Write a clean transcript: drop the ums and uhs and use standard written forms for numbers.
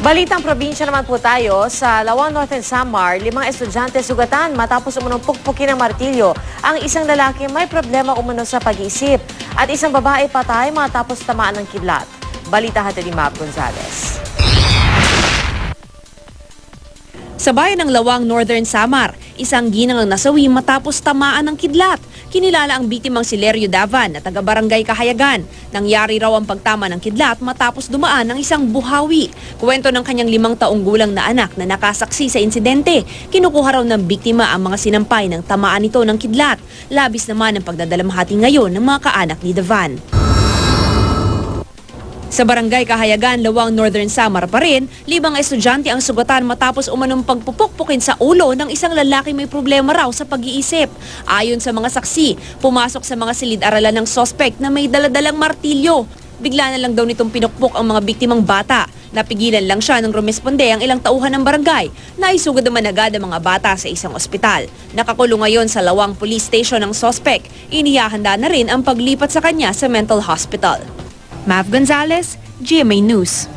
Balitang probinsya naman po tayo. Sa Lawang Northern Samar, 5 estudyante sugatan matapos umunong pukpukin ng martilyo. Ang isang lalaki may problema umano sa pag-iisip at isang babae patay matapos tamaan ng kidlat. Balita hatid ni Mav Gonzalez. Sa bayan ng Lawang, Northern Samar, isang ginang ang nasawi matapos tamaan ng kidlat. Kinilala ang biktimang si Lerio Davan na taga-barangay Kahayagan. Nangyari raw ang pagtama ng kidlat matapos dumaan ng isang buhawi. Kwento ng kanyang 5 taong gulang na anak na nakasaksi sa insidente. Kinukuha raw ng biktima ang mga sinampay ng tamaan nito ng kidlat. Labis naman ang pagdadalamhati ngayon ng mga kaanak ni Davan. Sa barangay Kahayagan, Lawang, Northern Samar pa rin, 5 estudyante ang sugatan matapos umanong pagpupukpukin sa ulo ng isang lalaki may problema raw sa pag-iisip. Ayon sa mga saksi, pumasok sa mga silid-aralan ng sospek na may daladalang martilyo. Bigla na lang daw nitong pinukpok ang mga biktimang bata. Napigilan lang siya nang rumesponde ang ilang tauhan ng barangay. Naisugod naman agad ang mga bata sa isang ospital. Nakakulong ngayon sa Lawang Police Station ang sospek. Inihahanda na rin ang paglipat sa kanya sa mental hospital. Mav Gonzalez, GMA News.